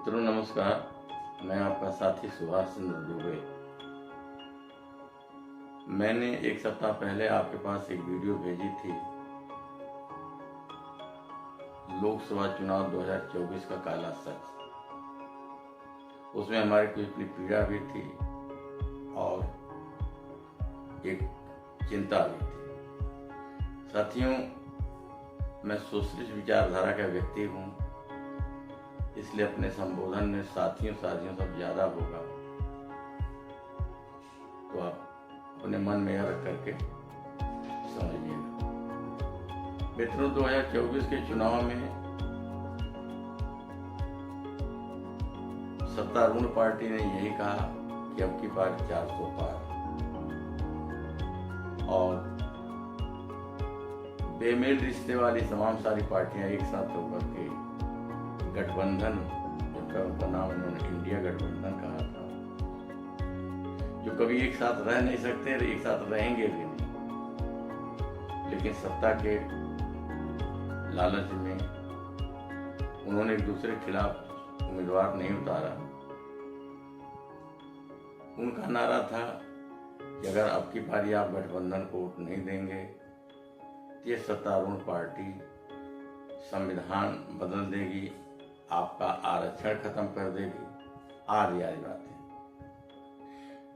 मित्रों नमस्कार, मैं आपका साथी सुभाष चंद्र दुबे। मैंने एक सप्ताह पहले आपके पास एक वीडियो भेजी थी लोकसभा चुनाव 2024 का काला सच। उसमें हमारी कुछ पीड़ा भी थी और एक चिंता भी थी। साथियों, मैं सोशलिस्ट विचारधारा का व्यक्ति हूँ, इसलिए अपने संबोधन में साथियों सब ज्यादा होगा, तो आप अपने मन में यह रख करके समझिएगा। मित्रों, 2024 के चुनाव में सत्तारूढ़ पार्टी ने यही कहा कि अब की बार 400 पार, और बेमेल रिश्ते वाली तमाम सारी पार्टियां एक साथ होकर के गठबंधन, जिनका नाम उन्होंने इंडिया गठबंधन कहा था, जो कभी एक साथ रह नहीं सकते, एक साथ रहेंगे भी नहीं, लेकिन सत्ता के लालच में उन्होंने एक दूसरे के खिलाफ उम्मीदवार नहीं उतारा। उनका नारा था कि अगर अब की बारी आप गठबंधन को वोट नहीं देंगे तो ये सत्तारूढ़ पार्टी संविधान बदल देगी, आपका आरक्षण खत्म कर देगी, आदि बातें।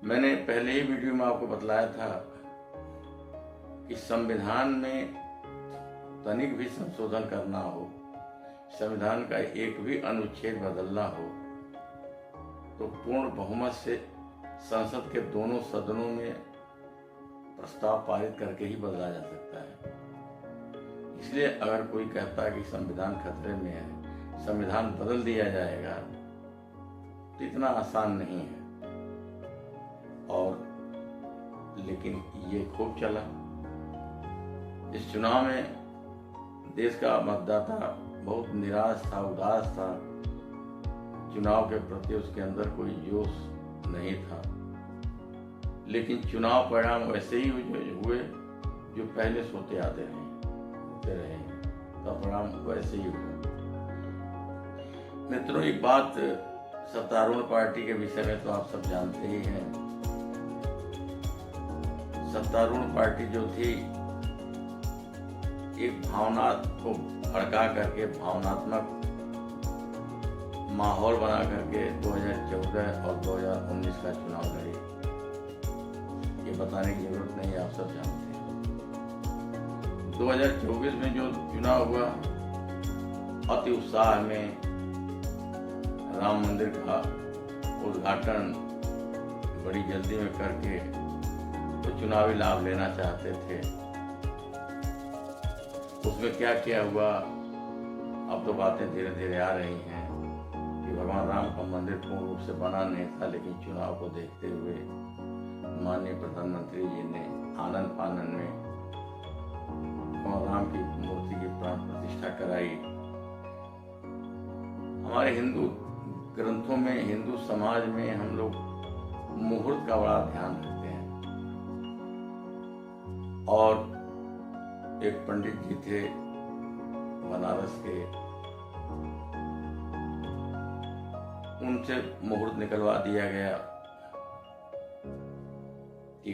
मैंने पहले ही वीडियो में आपको बतलाया था कि संविधान में तनिक भी संशोधन करना हो, संविधान का एक भी अनुच्छेद बदलना हो, तो पूर्ण बहुमत से संसद के दोनों सदनों में प्रस्ताव पारित करके ही बदला जा सकता है। इसलिए अगर कोई कहता है कि संविधान खतरे में है, संविधान बदल दिया जाएगा, तो इतना आसान नहीं है। और लेकिन ये खूब चला। इस चुनाव में देश का मतदाता बहुत निराश था, उदास था, चुनाव के प्रति उसके अंदर कोई जोश नहीं था। लेकिन चुनाव परिणाम वैसे ही हुए जो पहले होते रहे, तो परिणाम वैसे ही हुआ। मित्रों, एक बात सत्तारूढ़ पार्टी के विषय में तो आप सब जानते ही हैं। सत्तारूढ़ पार्टी जो थी, एक भावना को भड़का करके, भावनात्मक माहौल बना करके 2014 और 2019 का चुनाव लड़ी। ये बताने की जरूरत नहीं, आप सब जानते हैं। 2024 में जो चुनाव हुआ, अति उत्साह में राम मंदिर का उद्घाटन बड़ी जल्दी में करके तो चुनावी लाभ लेना चाहते थे। उसमें क्या क्या हुआ, अब तो बातें धीरे धीरे आ रही हैं कि भगवान राम का मंदिर पूर्ण रूप से बना नहीं था, लेकिन चुनाव को देखते हुए माननीय प्रधानमंत्री जी ने आनंद फानन में भगवान राम की मूर्ति की प्राण प्रतिष्ठा कराई। हमारे हिंदू ग्रंथों में, हिंदू समाज में हम लोग मुहूर्त का बड़ा ध्यान रखते हैं। और एक पंडित जी थे बनारस के, उनसे मुहूर्त निकलवा दिया गया कि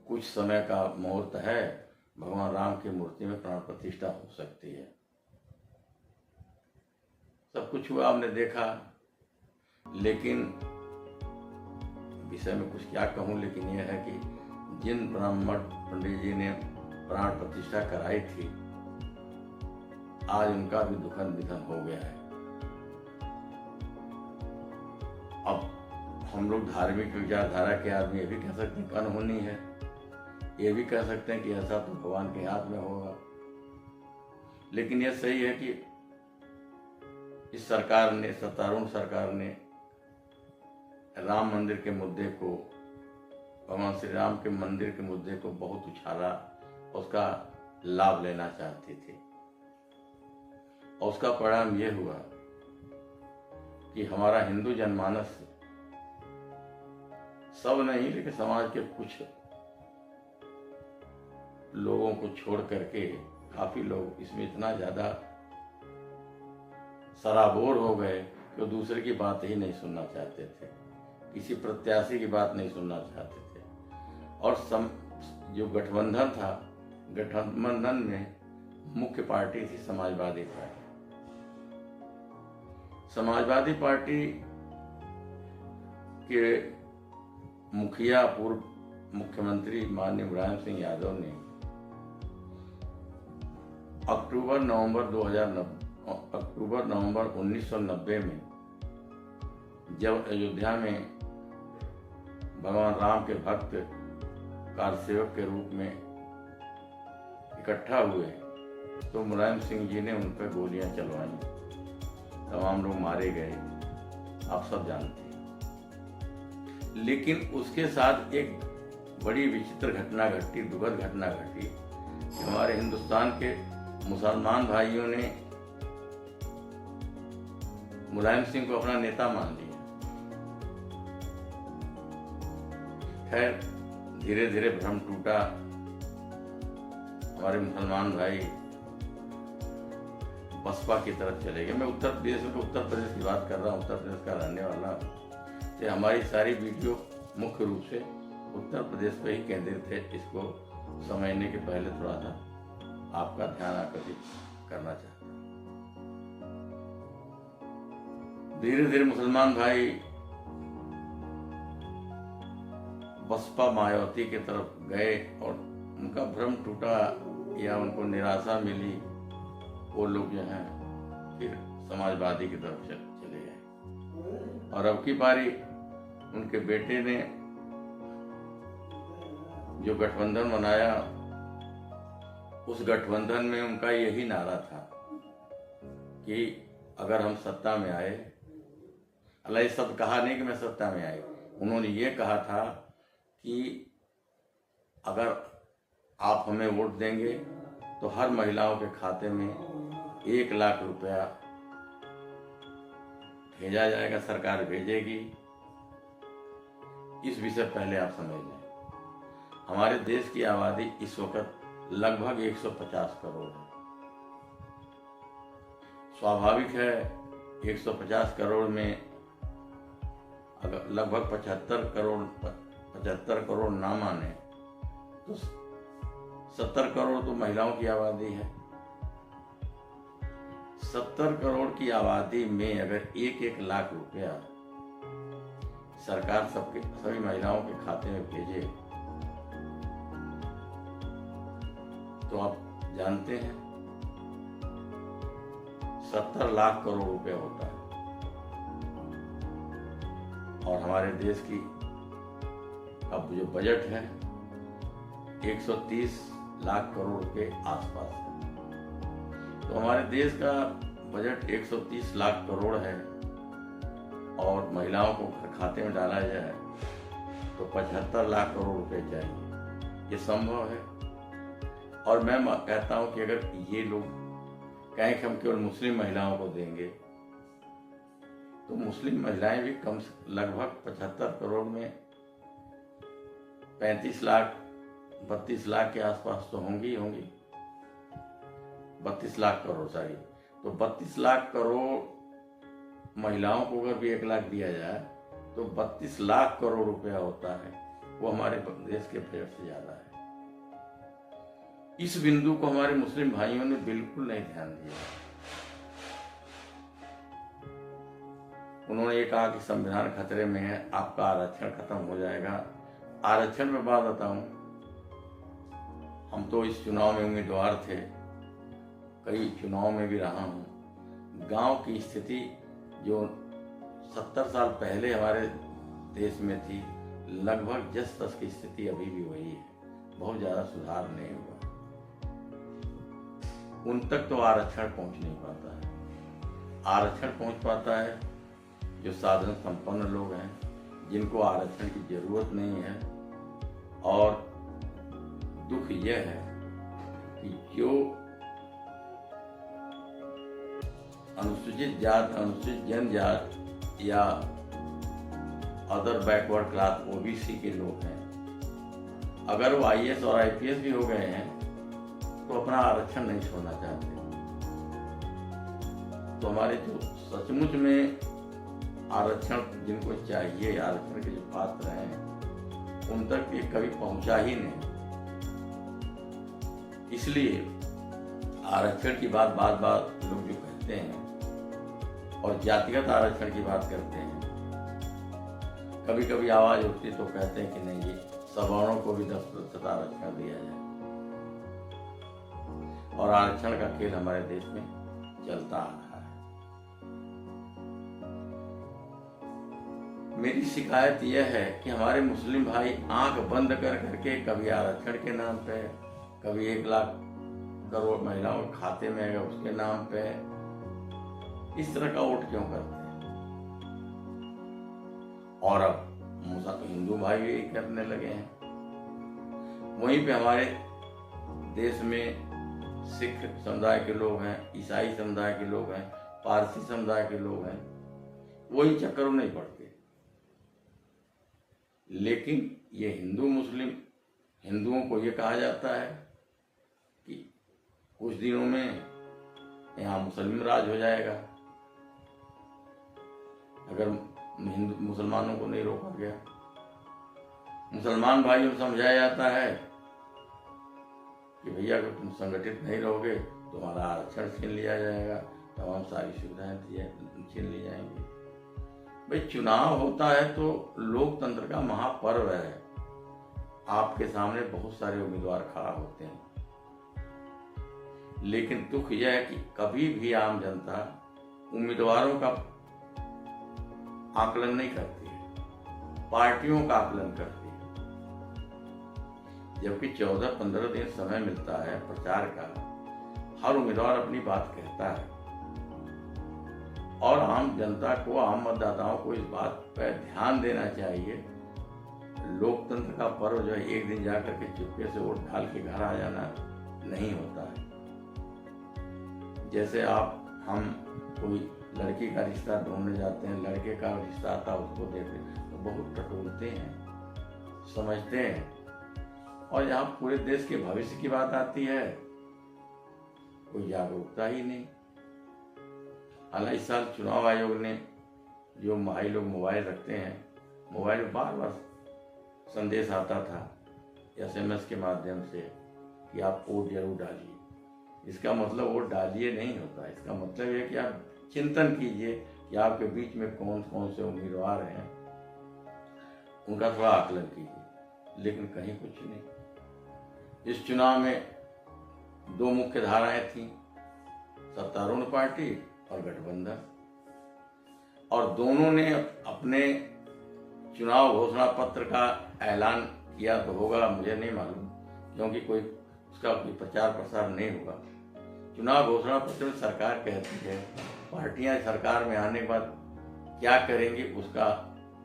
कुछ समय का मुहूर्त है, भगवान राम की मूर्ति में प्राण प्रतिष्ठा हो सकती है। सब कुछ हुआ, आपने देखा। लेकिन विषय में कुछ क्या कहूं, लेकिन यह है कि जिन ब्राह्मण पंडित जी ने प्राण प्रतिष्ठा कराई थी, आज उनका भी दुखद निधन हो गया है। अब हम लोग धार्मिक विचारधारा के आदमी ये भी कह सकते हैं कि अनहोनी है, ये भी कह सकते हैं कि ऐसा तो भगवान के हाथ में होगा। लेकिन यह सही है कि इस सरकार ने, सत्तारूढ़ सरकार ने राम मंदिर के मुद्दे को, भगवान श्री राम के मंदिर के मुद्दे को बहुत उछाला, उसका लाभ लेना चाहती थी। और उसका परिणाम यह हुआ कि हमारा हिंदू जनमानस, सब नहीं लेकिन समाज के कुछ लोगों को छोड़ करके काफी लोग इसमें इतना ज्यादा सराबोर हो गए कि वो दूसरे की बात ही नहीं सुनना चाहते थे, किसी प्रत्याशी की बात नहीं सुनना चाहते थे। और जो गठबंधन था, गठबंधन में मुख्य पार्टी थी समाजवादी पार्टी। समाजवादी पार्टी के मुखिया पूर्व मुख्यमंत्री माननीय मुलायम सिंह यादव ने अक्टूबर नवंबर 1990 में जब अयोध्या में भगवान राम के भक्त कारसेवक के रूप में इकट्ठा हुए तो मुलायम सिंह जी ने उन पर गोलियां चलवाई, तमाम लोग मारे गए, आप सब जानते हैं। लेकिन उसके साथ एक बड़ी विचित्र घटना घटी, दुखद घटना घटी। हमारे हिंदुस्तान के मुसलमान भाइयों ने मुलायम सिंह को अपना नेता मान लिया। खैर धीरे धीरे भ्रम टूटा, हमारे मुसलमान भाई बसपा की तरफ चले गए। मैं उत्तर प्रदेश की बात कर रहा हूँ, उत्तर प्रदेश का रहने वाला हूँ। तो हमारी सारी वीडियो मुख्य रूप से उत्तर प्रदेश पर ही केंद्रित है। इसको समझने के पहले थोड़ा सा आपका ध्यान आकर्षित करना चाहता हूँ। धीरे धीरे मुसलमान भाई बसपा मायावती की तरफ गए और उनका भ्रम टूटा या उनको निराशा मिली, वो लोग जो हैं फिर समाजवादी की तरफ चले गए। और अब की बारी उनके बेटे ने जो गठबंधन बनाया, उस गठबंधन में उनका यही नारा था कि अगर हम सत्ता में आए, अल्लाह ये सब कहा नहीं कि मैं सत्ता में आए, उन्होंने ये कहा था कि अगर आप हमें वोट देंगे तो हर महिलाओं के खाते में 1 लाख रुपया भेजा जाएगा, सरकार भेजेगी। इस विषय पहले आप समझ लें। हमारे देश की आबादी इस वक्त लगभग 150 करोड़ है। स्वाभाविक है 150 करोड़ में अगर लगभग 75 करोड़ ना माने तो 70 करोड़ तो महिलाओं की आबादी है। 70 करोड़ की आबादी में अगर 1-1 लाख रुपया सरकार सभी महिलाओं के खाते में भेजे तो आप जानते हैं 70 लाख करोड़ रुपए होता है। और हमारे देश की अब जो बजट है 130 लाख करोड़ के आसपास है। तो हमारे देश का बजट 130 लाख करोड़ है और महिलाओं को खाते में डाला जाए तो 75 लाख करोड़ रुपए चाहिए। ये संभव है। और मैं कहता हूं कि अगर ये लोग कहें कि हम केवल मुस्लिम महिलाओं को देंगे तो मुस्लिम महिलाएं भी कम लगभग 75 करोड़ में 32 लाख के आसपास तो होंगी 32 लाख करोड़ सॉरी। तो 32 लाख करोड़ महिलाओं को अगर भी 1 लाख दिया जाए तो 32 लाख करोड़ रुपया होता है। वो हमारे देश के बजट से ज्यादा है। इस बिंदु को हमारे मुस्लिम भाइयों ने बिल्कुल नहीं ध्यान दिया। उन्होंने ये कहा कि संविधान खतरे में है, आपका आरक्षण खत्म हो जाएगा। आरक्षण में बात बताऊं, हम तो इस चुनाव में उम्मीदवार थे, कई चुनाव में भी रहा हूं। गांव की स्थिति जो 70 साल पहले हमारे देश में थी, लगभग जस तस की स्थिति अभी भी वही है, बहुत ज्यादा सुधार नहीं हुआ। उन तक तो आरक्षण पहुंच नहीं पाता है। आरक्षण पहुंच पाता है जो साधन संपन्न लोग हैं, जिनको आरक्षण की जरूरत नहीं है। और दुख यह है कि जो अनुसूचित जात, अनुसूचित जनजात या अदर बैकवर्ड क्लास ओबीसी के लोग हैं, अगर वो आईएएस और आईपीएस भी हो गए हैं तो अपना आरक्षण नहीं छोड़ना चाहते। तो हमारे जो सचमुच में आरक्षण जिनको चाहिए, आरक्षण के जो पात्र हैं, उन तक ये कभी पहुंचा ही नहीं। इसलिए आरक्षण की बात बार बार लोग जो कहते हैं और जातिगत आरक्षण की बात करते हैं, कभी कभी आवाज उठती तो कहते हैं कि नहीं, ये सवर्णों को भी 10% आरक्षण दिया जाए। और आरक्षण का खेल हमारे देश में चलता आ रहा है। मेरी शिकायत यह है कि हमारे मुस्लिम भाई आंख बंद कर करके कभी आरक्षण के नाम पे, कभी 1 लाख करोड़ महिलाओं के खाते में है उसके नाम पे, इस तरह का वोट क्यों करते हैं? और अब हिंदू भाई भी करने लगे हैं। वहीं पे हमारे देश में सिख समुदाय के लोग हैं, ईसाई समुदाय के लोग हैं, पारसी समुदाय के लोग हैं, वही चक्करों नहीं पड़ते। लेकिन ये हिंदू मुस्लिम, हिंदुओं को ये कहा जाता है कि कुछ दिनों में यहाँ मुस्लिम राज हो जाएगा अगर हिंदू मुसलमानों को नहीं रोका गया। मुसलमान भाइयों को समझाया जाता है कि भैया अगर तुम संगठित नहीं रहोगे तो हमारा आरक्षण छीन लिया जाएगा, तमाम सारी सुविधाएं छीन ली जाएंगी। भाई चुनाव होता है तो लोकतंत्र का महापर्व है। आपके सामने बहुत सारे उम्मीदवार खड़ा होते हैं, लेकिन दुख यह है कि कभी भी आम जनता उम्मीदवारों का आकलन नहीं करती है, पार्टियों का आकलन करती है। जबकि 14-15 दिन समय मिलता है प्रचार का, हर उम्मीदवार अपनी बात कहता है और आम जनता को, आम मतदाताओं को इस बात पर ध्यान देना चाहिए। लोकतंत्र का पर्व जो है एक दिन जाकर के चुपके से वोट डाल के घर आ जाना नहीं होता है। जैसे हम कोई लड़की का रिश्ता ढूंढने जाते हैं, लड़के का रिश्ता आता उसको देखते तो बहुत टटोलते हैं, समझते हैं, और यहाँ पूरे देश के भविष्य की बात आती है कोई जागरूकता ही नहीं। हालांकि इस साल चुनाव आयोग ने, जो भाई लोग मोबाइल रखते हैं, मोबाइल में बार बार संदेश आता था SMS के माध्यम से कि आप वोट जरूर डालिए। इसका मतलब वोट डालिए नहीं होता, इसका मतलब यह कि आप चिंतन कीजिए कि आपके बीच में कौन कौन से उम्मीदवार हैं, उनका थोड़ा आकलन कीजिए। लेकिन कहीं कुछ नहीं। इस चुनाव में 2 मुख्य धाराएं थीं, सत्तारूढ़ पार्टी और गठबंधन, और दोनों ने अपने चुनाव घोषणा पत्र का ऐलान किया तो होगा, मुझे नहीं मालूम, क्योंकि उसका कोई प्रचार प्रसार नहीं होगा। चुनाव घोषणा पत्र में सरकार कहती है, पार्टियां सरकार में आने के बाद क्या करेंगी उसका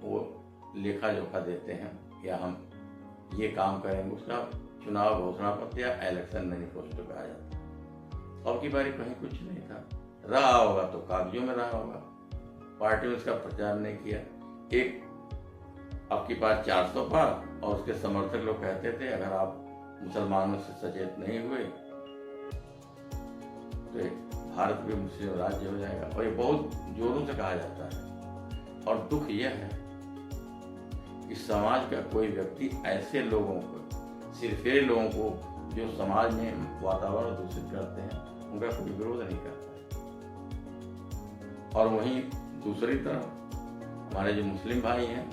वो लेखा जोखा देते हैं, या हम ये काम करेंगे, उसका चुनाव घोषणा पत्र या इलेक्शन मैनिफेस्टो कहा जाता है। अब की बारी कहीं कुछ नहीं था, रहा होगा तो कागजों में रहा होगा, पार्टियों ने इसका प्रचार नहीं किया। एक अब की बार 400 पार, और उसके समर्थक लोग कहते थे अगर आप मुसलमानों से सचेत नहीं हुए तो भारत भी मुस्लिम राज्य हो जाएगा, और ये बहुत जोरों से कहा जाता है। और दुख यह है कि समाज का कोई व्यक्ति ऐसे लोगों को, सिरफिरे लोगों को जो समाज में वातावरण दूषित करते हैं, उनका कोई विरोध नहीं करता। और वहीं दूसरी तरफ हमारे जो मुस्लिम भाई हैं,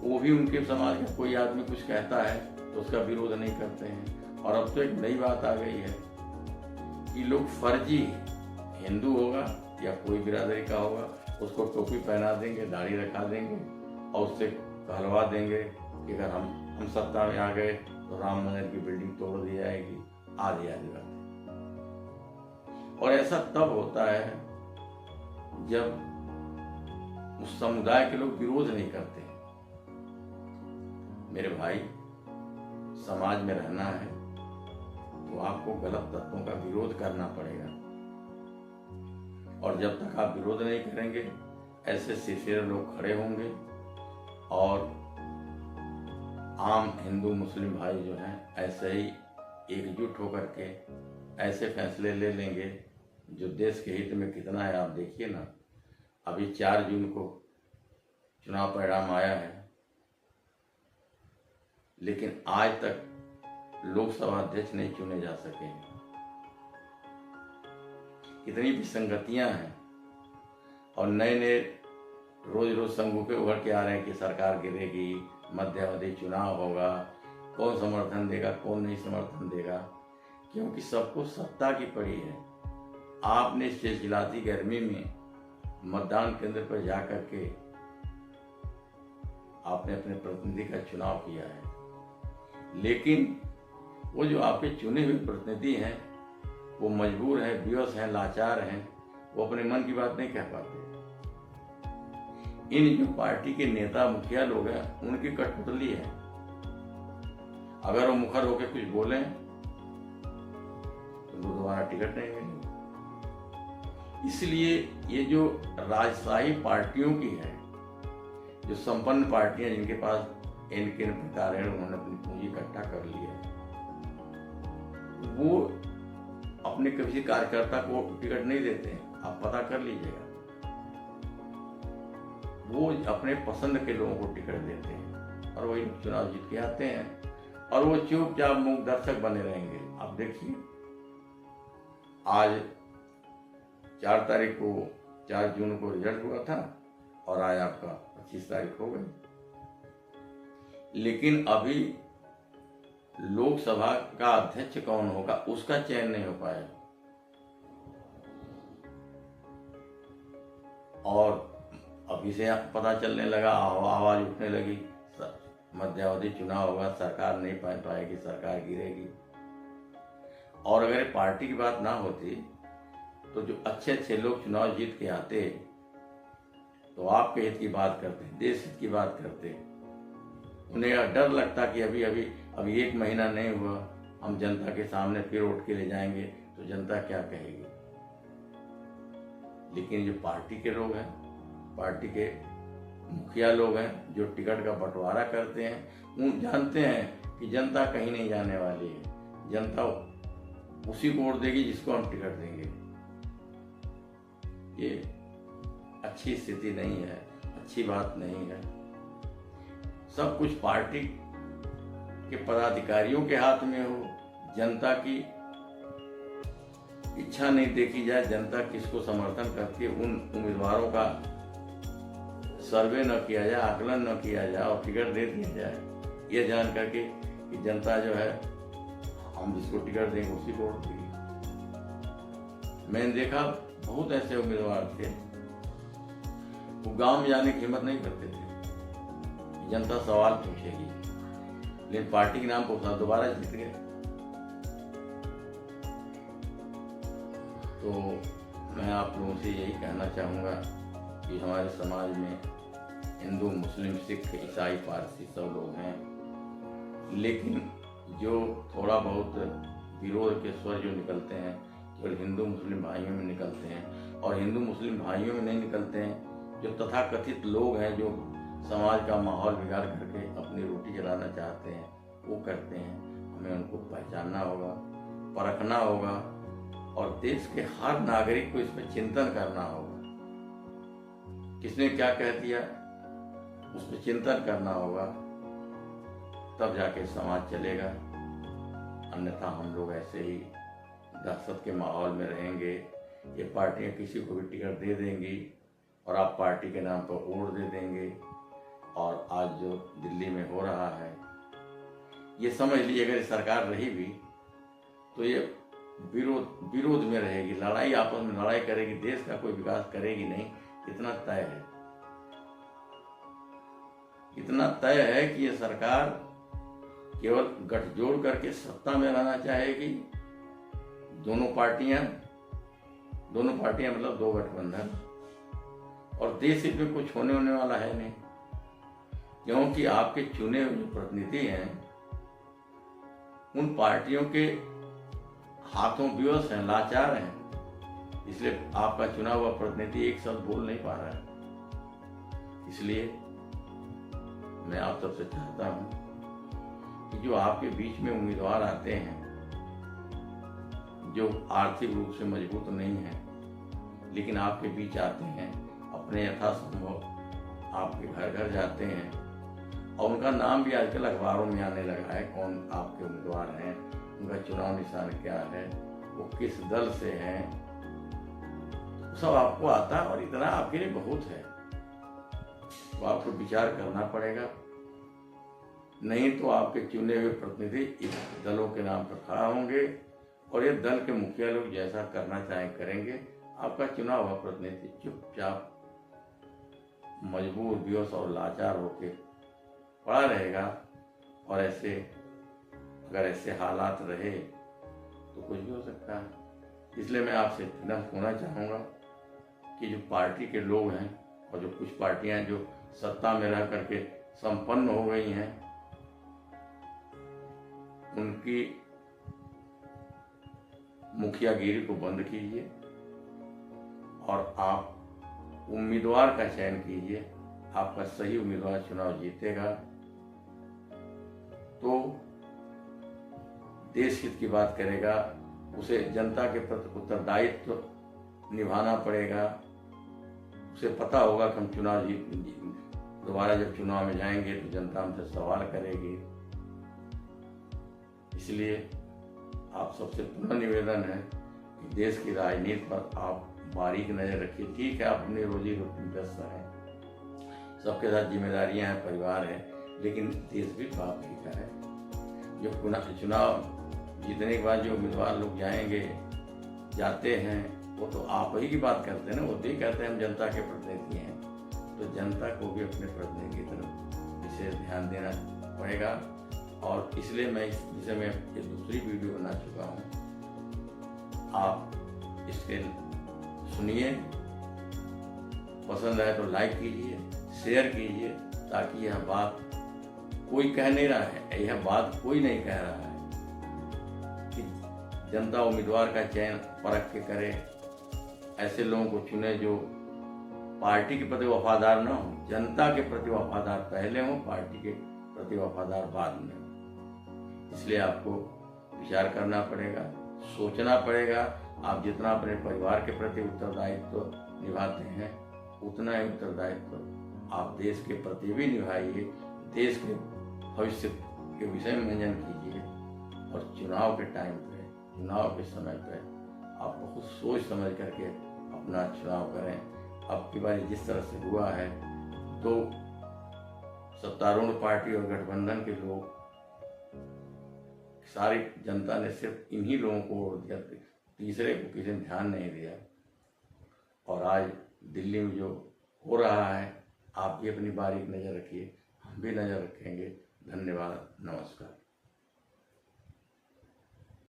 वो भी उनके समाज का कोई आदमी कुछ कहता है तो उसका विरोध नहीं करते हैं। और अब तो एक नई बात आ गई है कि लोग फर्जी हिंदू होगा या कोई बिरादरी का होगा, उसको टोपी पहना देंगे, दाढ़ी रखा देंगे और उससे कहलवा देंगे कि अगर हम सत्ता में आ गए तो राम मंदिर की बिल्डिंग तोड़ दी जाएगी, आदि आदि बातें। और ऐसा तब होता है जब उस समुदाय के लोग विरोध नहीं करते। मेरे भाई, समाज में रहना है तो आपको गलत तत्वों का विरोध करना पड़ेगा, और जब तक आप विरोध नहीं करेंगे, ऐसे सिरफिरे लोग खड़े होंगे और आम हिंदू मुस्लिम भाई जो हैं ऐसे ही एकजुट होकर के ऐसे फैसले ले लेंगे जो देश के हित में कितना है आप देखिए ना। अभी 4 जून को चुनाव परिणाम आया है, लेकिन आज तक लोकसभा अध्यक्ष नहीं चुने जा सके। कितनी विसंगतियां हैं और नए नए रोज रोज संगूके उभर के आ रहे हैं कि सरकार गिरेगी, मध्यावधि चुनाव होगा, कौन समर्थन देगा कौन नहीं समर्थन देगा, क्योंकि सबको सत्ता की पड़ी है। आपने चिलचिलाती गर्मी में मतदान केंद्र पर जाकर के आपने अपने प्रतिनिधि का चुनाव किया है, लेकिन वो जो आपके चुने हुए प्रतिनिधि हैं वो मजबूर हैं, विवश हैं, लाचार हैं, वो अपने मन की बात नहीं कह पाते। इन जो पार्टी के नेता मुखिया लोग हैं उनकी कठपुतली है। अगर वो मुखर होकर कुछ बोलें तो वो दोबारा टिकट नहीं मिलेगी। इसलिए ये जो राजशाही पार्टियों की है, जो संपन्न पार्टियां जिनके पास इनके प्रकार है, उन्होंने अपनी पूंजी इकट्ठा कर ली है, वो अपने किसी कार्यकर्ता को टिकट नहीं देते हैं। आप पता कर लीजिएगा, वो अपने पसंद के लोगों को टिकट देते हैं और वही चुनाव जीत के आते हैं और वो चुपचाप मूक दर्शक बने रहेंगे। आप देखिए, आज 4 जून को रिजल्ट हुआ था और आज आपका 25 तारीख हो गई, लेकिन अभी लोकसभा का अध्यक्ष कौन होगा उसका चयन नहीं हो पाया। और अभी से पता चलने लगा, आवाज उठने लगी, मध्यावधि चुनाव होगा, सरकार नहीं पाएगी, सरकार गिरेगी। और अगर पार्टी की बात ना होती तो जो अच्छे अच्छे लोग चुनाव जीत के आते तो आपके हित की बात करते, देश हित की बात करते। उन्हें डर लगता कि अभी 1 महीना नहीं हुआ, हम जनता के सामने फिर उठ के ले जाएंगे तो जनता क्या कहेगी। लेकिन जो पार्टी के लोग हैं, पार्टी के मुखिया लोग हैं, जो टिकट का बंटवारा करते हैं, वो जानते हैं कि जनता कहीं नहीं जाने वाली है, जनता उसी को वोट देगी जिसको हम टिकट देंगे। ये अच्छी स्थिति नहीं है, अच्छी बात नहीं है। सब कुछ पार्टी के पदाधिकारियों के हाथ में हो, जनता की इच्छा नहीं देखी जाए, जनता किसको समर्थन करती है उन उम्मीदवारों का सर्वे न किया जाए, आकलन न किया जाए और टिकट दे दिया जाए, ये जान करके कि जनता जो है हम जिसको टिकट देंगे उसी को वोट देगी। मैंने देखा बहुत ऐसे उम्मीदवार थे, वो गांव में जाने की हिम्मत नहीं करते थे, जनता सवाल पूछेगी, लेकिन पार्टी के नाम पर दोबारा जीत गए। तो मैं आप लोगों से यही कहना चाहूँगा कि हमारे समाज में हिंदू, मुस्लिम, सिख, ईसाई, पारसी सब लोग हैं, लेकिन जो थोड़ा बहुत विरोध के स्वर जो निकलते हैं केवल हिंदू मुस्लिम भाइयों में निकलते हैं, और हिंदू मुस्लिम भाइयों में नहीं निकलते हैं, जो तथाकथित लोग हैं जो समाज का माहौल बिगाड़ करके अपनी रोटी चलाना चाहते हैं वो करते हैं। हमें उनको पहचानना होगा, परखना होगा और देश के हर नागरिक को इस पर चिंतन करना होगा। किसने क्या कह दिया उस पर चिंतन करना होगा, तब जाके समाज चलेगा। अन्यथा हम लोग ऐसे ही दहशत के माहौल में रहेंगे। ये पार्टियां किसी को भी टिकट दे देंगी और आप पार्टी के नाम पर वोट दे देंगे। और आज जो दिल्ली में हो रहा है, ये समझ लीजिए अगर सरकार रही भी तो ये विरोध में रहेगी, लड़ाई, आपस में लड़ाई करेगी, देश का कोई विकास करेगी नहीं। इतना तय है, इतना तय है कि ये सरकार केवल गठजोड़ करके सत्ता में रहना चाहेगी। दोनों पार्टियां मतलब 2 गठबंधन, और देश हित में कुछ होने वाला है नहीं, क्योंकि आपके चुने हुए प्रतिनिधि हैं उन पार्टियों के हाथों विवश हैं, लाचार हैं, इसलिए आपका चुना हुआ प्रतिनिधि एक शब्द बोल नहीं पा रहा है। इसलिए मैं आप सबसे चाहता हूं कि जो आपके बीच में उम्मीदवार आते हैं, जो आर्थिक रूप से मजबूत नहीं है, लेकिन आपके बीच आते हैं, अपने यथासंभव आपके घर घर जाते हैं, और उनका नाम भी आजकल अखबारों में आने लगा है, कौन आपके उम्मीदवार हैं, उनका चुनाव निशान क्या है, वो किस दल से हैं, सब आपको आता है। और इतना आपके लिए बहुत है, तो आपको विचार करना पड़ेगा। नहीं तो आपके चुने हुए प्रतिनिधि इस दलों के नाम पर खड़ा होंगे और ये दल के मुखिया लोग जैसा करना चाहें करेंगे। आपका चुना हुआ प्रतिनिधि चुपचाप मजबूर, बेहोश और लाचार होकर पड़ा रहेगा। और अगर ऐसे हालात रहे तो कुछ भी हो सकता है। इसलिए मैं आपसे इतना होना चाहूँगा कि जो पार्टी के लोग हैं और जो कुछ पार्टियां जो सत्ता में रह करके संपन्न हो गई हैं, उनकी मुखियागिरी को बंद कीजिए और आप उम्मीदवार का चयन कीजिए। आपका सही उम्मीदवार चुनाव जीतेगा तो देश हित की बात करेगा, उसे जनता के प्रति उत्तरदायित्व निभाना पड़ेगा। उसे पता होगा कि हम चुनाव दोबारा जब चुनाव में जाएंगे तो जनता हमसे सवाल करेगी। इसलिए आप सबसे पुनः निवेदन है कि देश की राजनीति पर आप बारीक नजर रखिए। ठीक है, आप अपनी रोजी रोटी व्यस्त हैं, सबके साथ जिम्मेदारियां हैं, परिवार है, लेकिन देश भी तो आप ही का है। जो चुनाव जीतने के बाद जो उम्मीदवार लोग जाते हैं, वो तो आप ही की बात करते हैं ना, वो भी कहते हैं हम जनता के प्रतिनिधि हैं। तो जनता को भी अपने प्रतिनिधि की तरफ विशेष ध्यान देना पड़ेगा। और इसलिए मैं इस विषय में एक दूसरी वीडियो बना चुका हूँ, आप इसके सुनिए, पसंद आए तो लाइक कीजिए, शेयर कीजिए, ताकि यह बात कोई कह नहीं रहा है, यह बात कोई नहीं कह रहा है कि जनता उम्मीदवार का चयन परख के करे, ऐसे लोगों को चुने जो पार्टी के प्रति वफादार न हो, जनता के प्रति वफादार पहले हो, पार्टी के प्रति वफादार बाद में। इसलिए आपको विचार करना पड़ेगा, सोचना पड़ेगा। आप जितना अपने परिवार के प्रति उत्तरदायित्व निभाते हैं, उतना ही उत्तरदायित्व आप देश के प्रति भी निभाइए। देश के भविष्य के विषय में मंथन कीजिए और चुनाव के टाइम पे, चुनाव के समय पे आप बहुत सोच समझ करके अपना चुनाव करें। अब की बार जिस तरह से हुआ है, तो सत्तारूढ़ पार्टी और गठबंधन के लोग, सारी जनता ने सिर्फ इन्हीं लोगों को वोट दिया, तीसरे को किसी ने ध्यान नहीं दिया। और आज दिल्ली में जो हो रहा है, आप भी अपनी बारीक नज़र रखिए, हम भी नज़र रखेंगे। धन्यवाद, नमस्कार।